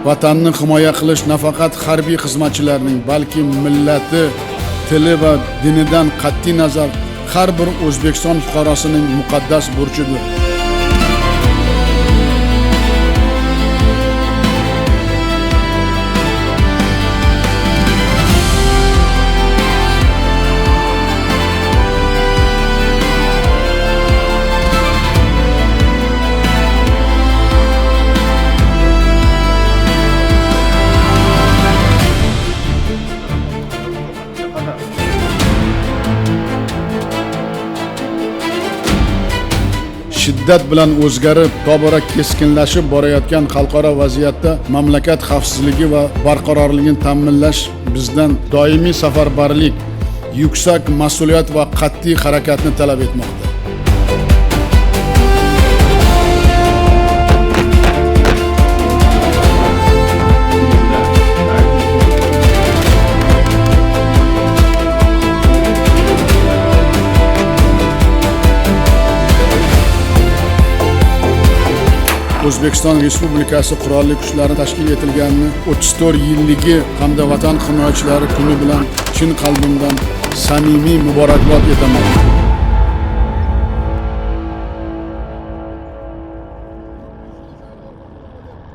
vatanni himoya qilish nafaqat harbiy xizmatchilarning, balki millati, tili va dinidan qat'iy nazar har bir O'zbekiston fuqarosining muqaddas burchidir. Shiddat bilan o'zgarib, tobora keskinlashib borayotgan xalqaro vaziyatda mamlakat xavfsizligi va barqarorligini ta'minlash bizdan doimiy safarbarlik, yuksak mas'uliyat va qat'iy harakatni talab etmoqda. O'zbekiston Respublikasi Qurolli Kuchlari tashkil etilganini 34 yilligi hamda Vatan himoyachilari kuni bilan chin qalbimdan samimiy muborakbod etaman.